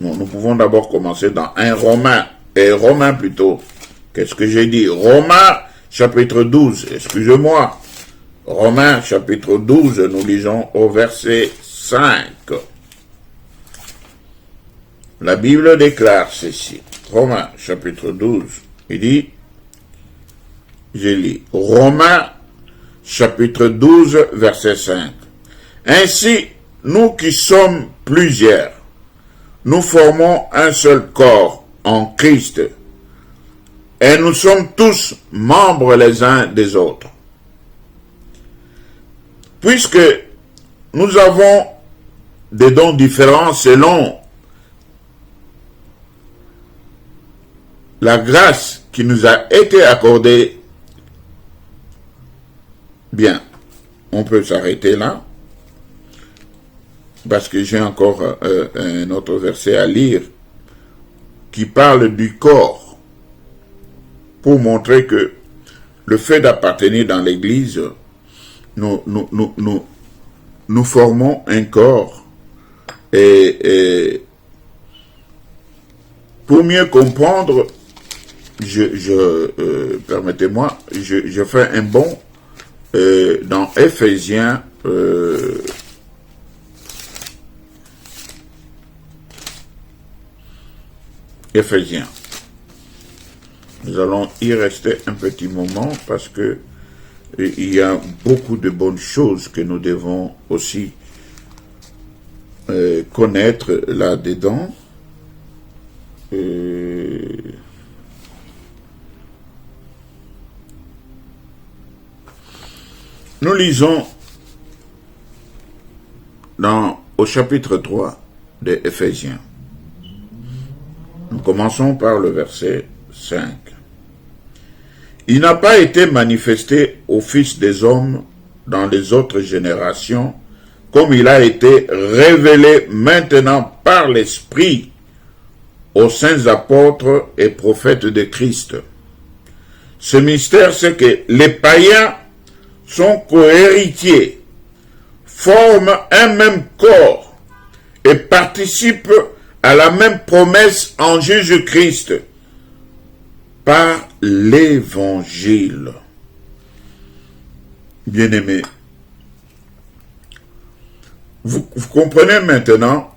Bon, nous pouvons d'abord commencer dans 1 Romains plutôt. Qu'est-ce que j'ai dit? Romains, chapitre 12, excusez-moi. Romains, chapitre 12, nous lisons au verset 5. La Bible déclare ceci. Romains, chapitre 12, il dit, je lis, Romains, chapitre 12, verset 5. Ainsi, nous qui sommes plusieurs, nous formons un seul corps en Christ, et nous sommes tous membres les uns des autres. Puisque nous avons des dons différents selon la grâce qui nous a été accordée, bien, on peut s'arrêter là, parce que j'ai encore un autre verset à lire qui parle du corps, pour montrer que le fait d'appartenir dans l'Église, nous formons un corps, et pour mieux comprendre, permettez-moi, je fais un bond dans Éphésiens, Éphésiens. Nous allons y rester un petit moment parce que il y a beaucoup de bonnes choses que nous devons aussi connaître là-dedans. Nous lisons au chapitre 3 de Éphésiens. Nous commençons par le verset 5. Il n'a pas été manifesté au Fils des hommes dans les autres générations, comme il a été révélé maintenant par l'Esprit aux saints apôtres et prophètes de Christ. Ce mystère, c'est que les païens sont cohéritiers, forment un même corps et participent à la même promesse en Jésus-Christ par l'Évangile. Bien-aimés, vous comprenez maintenant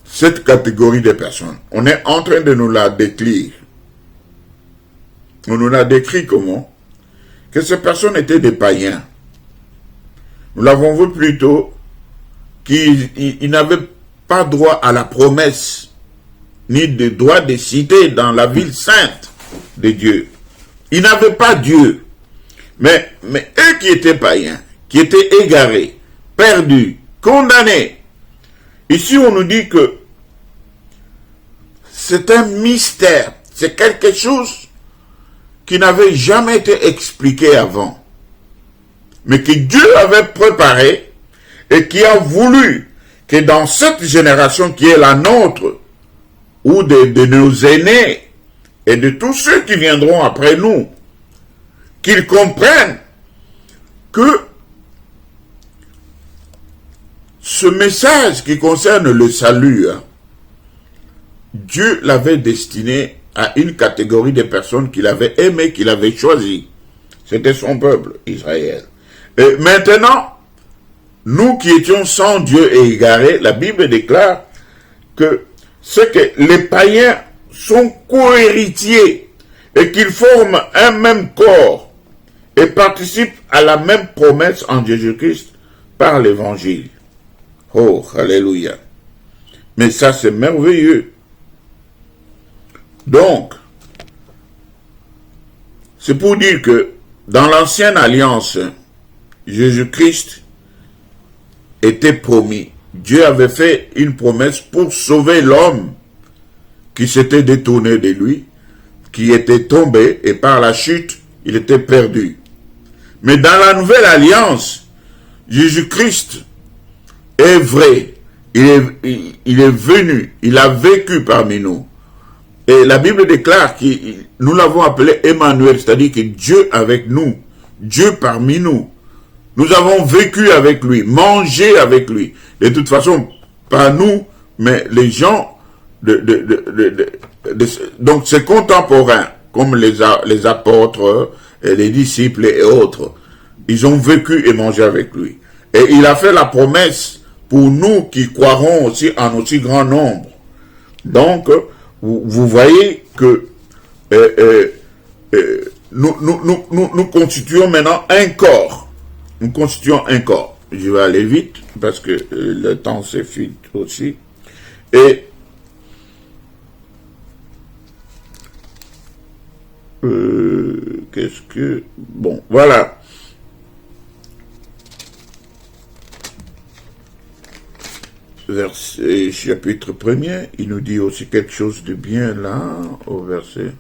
cette catégorie de personnes. On est en train de nous la décrire. On nous l'a décrit comment? Que ces personnes étaient des païens. Nous l'avons vu plus tôt qu'ils n'avaient pas droit à la promesse, ni de droit de cité dans la ville sainte de Dieu. Ils n'avaient pas Dieu. Mais eux qui étaient païens, qui étaient égarés, perdus, condamnés, ici on nous dit que c'est un mystère, c'est quelque chose qui n'avait jamais été expliqué avant, mais que Dieu avait préparé et qui a voulu que dans cette génération qui est la nôtre, ou de nos aînés et de tous ceux qui viendront après nous, qu'ils comprennent que ce message qui concerne le salut, Dieu l'avait destiné à une catégorie de personnes qu'il avait aimées, qu'il avait choisies. C'était son peuple, Israël. Et maintenant, nous qui étions sans Dieu et égarés, la Bible déclare que c'est que les païens sont co-héritiers et qu'ils forment un même corps et participent à la même promesse en Jésus-Christ par l'Évangile. Oh, alléluia. Mais ça, c'est merveilleux. Donc, c'est pour dire que dans l'ancienne alliance, Jésus-Christ était promis. Dieu avait fait une promesse pour sauver l'homme qui s'était détourné de lui, qui était tombé et par la chute, il était perdu. Mais dans la nouvelle alliance, Jésus-Christ est vrai. Il est venu, il a vécu parmi nous. Et la Bible déclare que nous l'avons appelé Emmanuel, c'est-à-dire que Dieu avec nous, Dieu parmi nous. Nous avons vécu avec lui, mangé avec lui. De toute façon, pas nous, mais les gens, donc c'est contemporain, comme les apôtres, et les disciples et autres. Ils ont vécu et mangé avec lui. Et il a fait la promesse pour nous qui croirons aussi en aussi grand nombre. Donc, vous voyez que nous constituons maintenant un corps. Nous constituons un corps. Je vais aller vite parce que le temps s'effrite aussi. Et qu'est-ce que... Bon, voilà. Verset, chapitre 1er, il nous dit aussi quelque chose de bien là, au verset.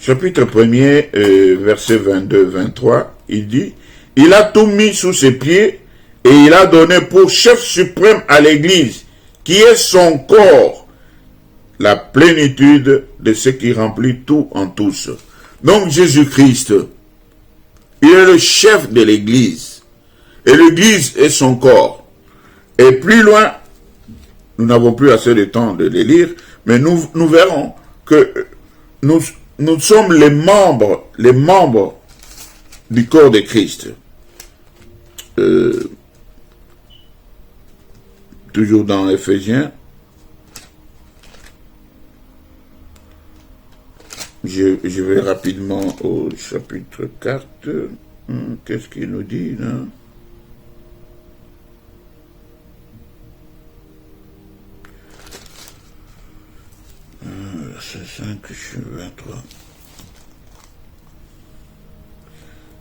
Chapitre 1er, verset 22-23, il dit, « Il a tout mis sous ses pieds et il a donné pour chef suprême à l'Église, qui est son corps, la plénitude de ce qui remplit tout en tous. » Donc Jésus-Christ, il est le chef de l'Église. Et l'Église est son corps. Et plus loin, nous n'avons plus assez de temps de les lire, mais nous verrons que nous sommes les membres du corps de Christ. Toujours dans Éphésiens. Je vais rapidement au chapitre 4. Qu'est-ce qu'il nous dit là? Verset 5, 23.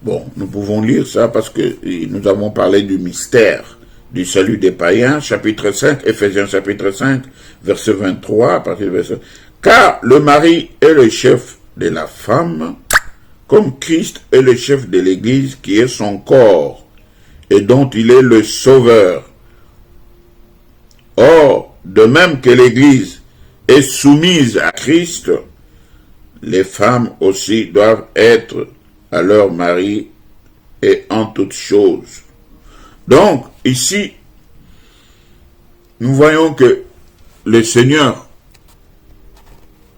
Bon, nous pouvons lire ça parce que nous avons parlé du mystère du salut des païens, chapitre 5, Éphésiens chapitre 5, verset 23, à partir du verset. Car le mari est le chef de la femme, comme Christ est le chef de l'Église qui est son corps, et dont il est le sauveur. Or, de même que l'Église est soumise à Christ, les femmes aussi doivent être à leur mari et en toutes choses. Donc, ici, nous voyons que le Seigneur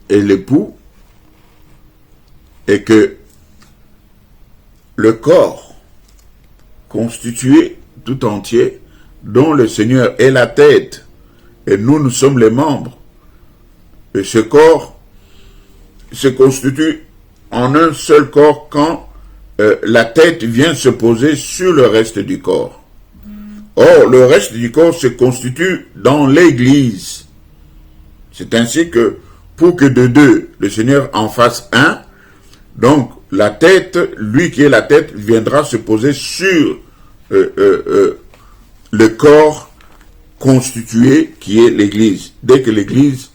est l'époux et que le corps constitué tout entier, dont le Seigneur est la tête et nous sommes les membres, et ce corps se constitue en un seul corps quand la tête vient se poser sur le reste du corps. Or, le reste du corps se constitue dans l'Église. C'est ainsi que, pour que de deux, le Seigneur en fasse un, donc la tête, lui qui est la tête, viendra se poser sur le corps constitué qui est l'Église. Dès que l'Église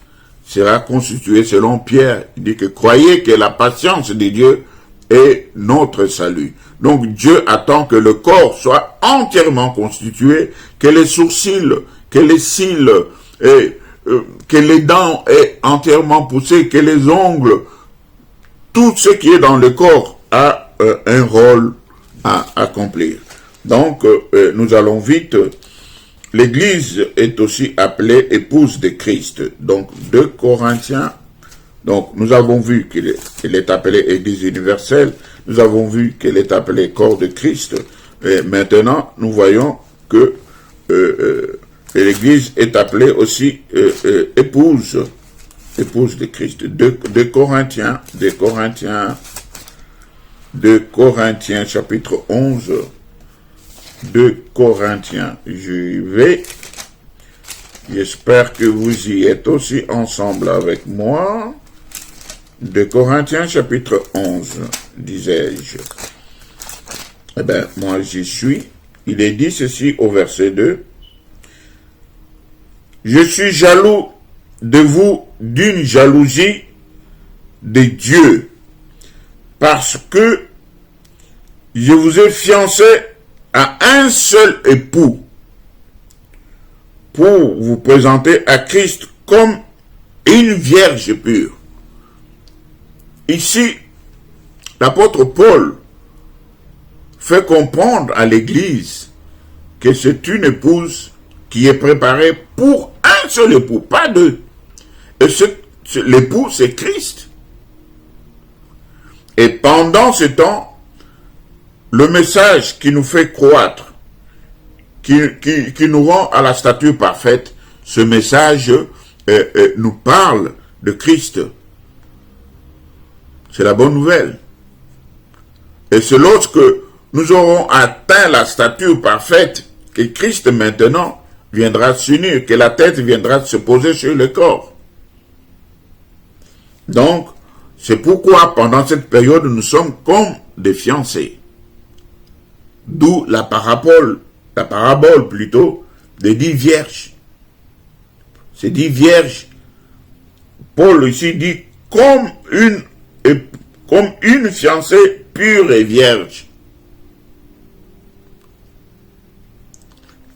sera constituée selon Pierre, il dit que croyez que la patience de Dieu est notre salut. Donc Dieu attend que le corps soit entièrement constitué, que les sourcils, que les cils, que les dents aient entièrement poussé, que les ongles, tout ce qui est dans le corps a un rôle à accomplir. Donc nous allons vite. L'Église est aussi appelée épouse de Christ. Donc 2 Corinthiens. Donc nous avons vu qu'elle est appelée Église universelle. Nous avons vu qu'elle est appelée corps de Christ. Et maintenant, nous voyons que l'Église est appelée aussi épouse de Christ. 2 Corinthiens chapitre 11. 2 Corinthiens, j'y vais. J'espère que vous y êtes aussi ensemble avec moi. 2 Corinthiens chapitre 11, disais-je. Eh bien, moi j'y suis. Il est dit ceci au verset 2. Je suis jaloux de vous d'une jalousie de Dieu, parce que je vous ai fiancé à un seul époux, pour vous présenter à Christ comme une vierge pure. Ici, l'apôtre Paul fait comprendre à l'Église que c'est une épouse qui est préparée pour un seul époux, pas deux. Et l'époux, c'est Christ. Et pendant ce temps, le message qui nous fait croître, qui nous rend à la stature parfaite, ce message nous parle de Christ. C'est la bonne nouvelle. Et c'est lorsque nous aurons atteint la stature parfaite que Christ maintenant viendra s'unir, que la tête viendra se poser sur le corps. Donc, c'est pourquoi pendant cette période nous sommes comme des fiancés. D'où la parabole plutôt, des 10 vierges. Ces 10 vierges, Paul ici dit comme une fiancée pure et vierge,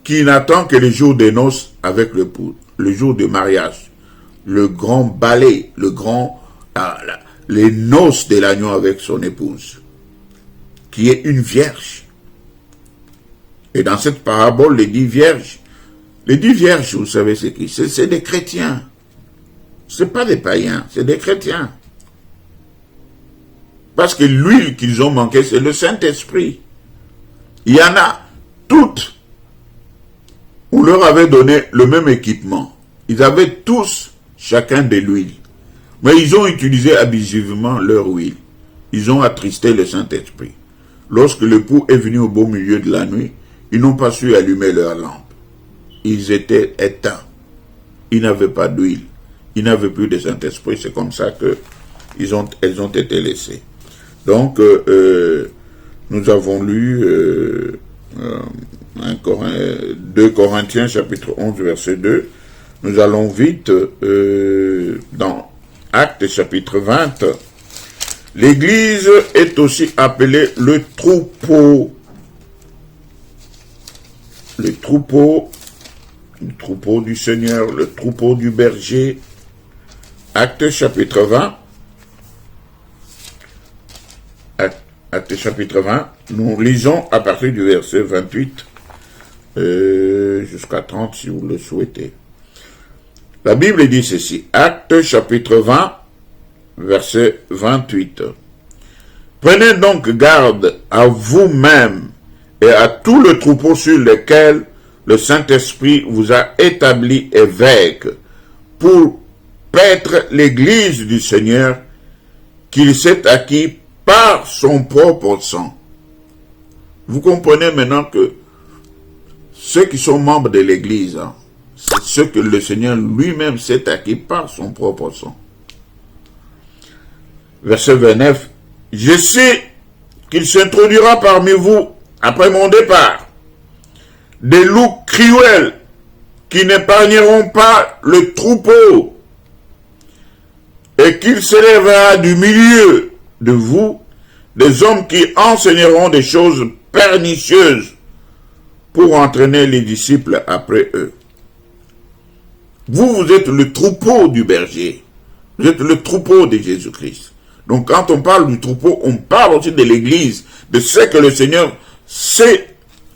qui n'attend que le jour des noces avec l'époux, le jour du mariage, le grand balai, les noces de l'agneau avec son épouse, qui est une vierge. Et dans cette parabole, les 10 vierges, vous savez c'est qui? C'est des chrétiens. Ce n'est pas des païens, c'est des chrétiens. Parce que l'huile qu'ils ont manqué, c'est le Saint-Esprit. Il y en a toutes. On leur avait donné le même équipement. Ils avaient tous chacun de l'huile. Mais ils ont utilisé abusivement leur huile. Ils ont attristé le Saint-Esprit. Lorsque l'époux est venu au beau milieu de la nuit, ils n'ont pas su allumer leur lampe. Ils étaient éteints. Ils n'avaient pas d'huile. Ils n'avaient plus de Saint-Esprit. C'est comme ça que elles ont été laissées. Donc, nous avons lu 2 Corinthiens chapitre 11 verset 2. Nous allons vite dans Actes chapitre 20. L'Église est aussi appelée le troupeau. Le troupeau du Seigneur, le troupeau du berger. Actes chapitre 20. Actes chapitre 20. Nous lisons à partir du verset 28 jusqu'à 30 si vous le souhaitez. La Bible dit ceci. Actes chapitre 20. Verset 28. Prenez donc garde à vous-même et à tout le troupeau sur lequel le Saint-Esprit vous a établi évêque pour paître l'Église du Seigneur qu'il s'est acquis par son propre sang. Vous comprenez maintenant que ceux qui sont membres de l'Église, c'est ceux que le Seigneur lui-même s'est acquis par son propre sang. Verset 29, « Je sais qu'il s'introduira parmi vous, après mon départ, des loups cruels qui n'épargneront pas le troupeau, et qu'il s'élèvera du milieu de vous des hommes qui enseigneront des choses pernicieuses pour entraîner les disciples après eux. » Vous êtes le troupeau du berger. Vous êtes le troupeau de Jésus-Christ. Donc quand on parle du troupeau, on parle aussi de l'Église, de ce que le Seigneur s'est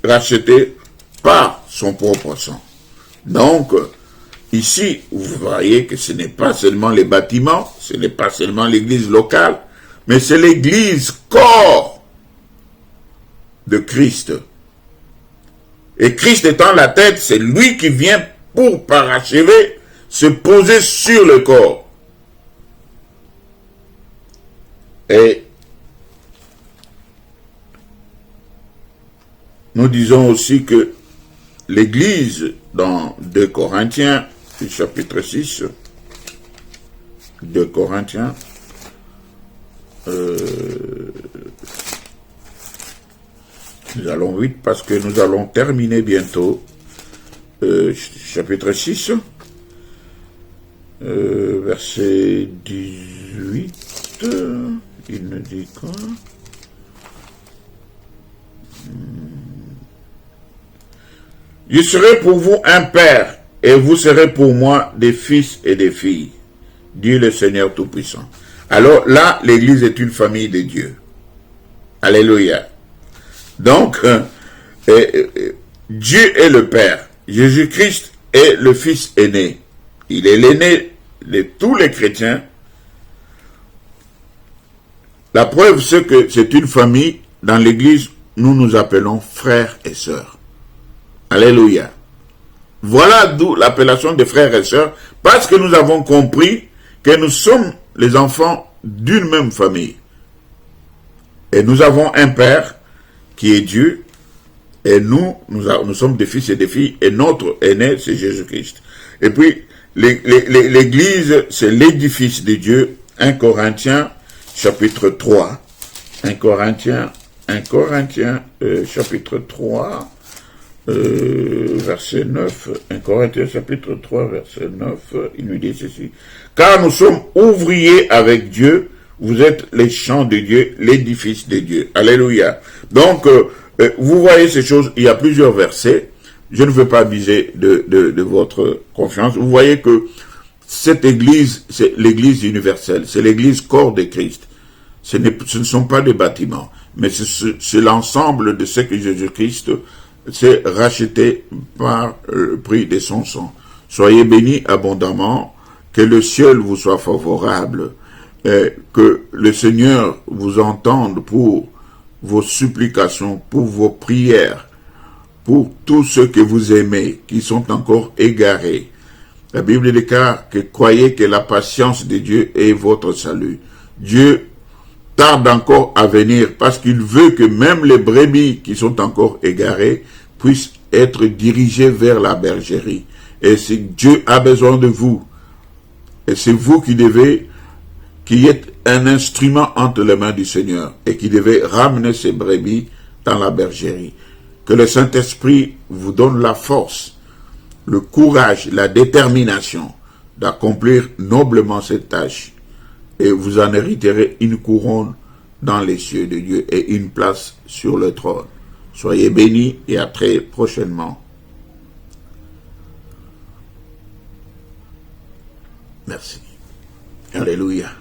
racheté par son propre sang. Donc, ici, vous voyez que ce n'est pas seulement les bâtiments, ce n'est pas seulement l'Église locale, mais c'est l'Église corps de Christ. Et Christ étant la tête, c'est lui qui vient pour parachever, se poser sur le corps. Et nous disons aussi que l'Église, dans 2 Corinthiens, chapitre 6, 2 Corinthiens, nous allons vite parce que nous allons terminer bientôt, chapitre 6, verset 18, il nous dit quoi? Je serai pour vous un père, et vous serez pour moi des fils et des filles, dit le Seigneur Tout-Puissant. Alors là, l'Église est une famille de Dieu. Alléluia. Donc, Dieu est le Père. Jésus-Christ est le Fils aîné. Il est l'aîné de tous les chrétiens. La preuve, c'est que c'est une famille. Dans l'Église, nous nous appelons frères et sœurs. Alléluia. Voilà d'où l'appellation de frères et sœurs, parce que nous avons compris que nous sommes les enfants d'une même famille. Et nous avons un Père qui est Dieu, et nous sommes des fils et des filles, et notre aîné, c'est Jésus-Christ. Et puis, l'Église, c'est l'édifice de Dieu. 1 Corinthiens, chapitre 3. 1 Corinthiens, chapitre 3, verset 9. 1 Corinthiens, chapitre 3, verset 9, il nous dit ceci. Car nous sommes ouvriers avec Dieu, vous êtes les champs de Dieu, l'édifice de Dieu. Alléluia. Donc, vous voyez ces choses, il y a plusieurs versets. Je ne veux pas abuser de votre confiance. Vous voyez que cette église, c'est l'église universelle, c'est l'église corps de Christ. Ce ne sont pas des bâtiments, mais c'est l'ensemble de ce que Jésus-Christ s'est racheté par le prix de son sang. Soyez bénis abondamment, que le ciel vous soit favorable, que le Seigneur vous entende pour vos supplications, pour vos prières, pour tous ceux que vous aimez, qui sont encore égarés. La Bible déclare que croyez que la patience de Dieu est votre salut. Dieu tarde encore à venir parce qu'il veut que même les brebis qui sont encore égarées puissent être dirigées vers la bergerie. Et si Dieu a besoin de vous, et c'est vous qui êtes un instrument entre les mains du Seigneur et qui devez ramener ces brebis dans la bergerie. Que le Saint-Esprit vous donne la force, le courage, la détermination d'accomplir noblement cette tâche. Et vous en hériterez une couronne dans les cieux de Dieu et une place sur le trône. Soyez bénis et à très prochainement. Merci. Alléluia.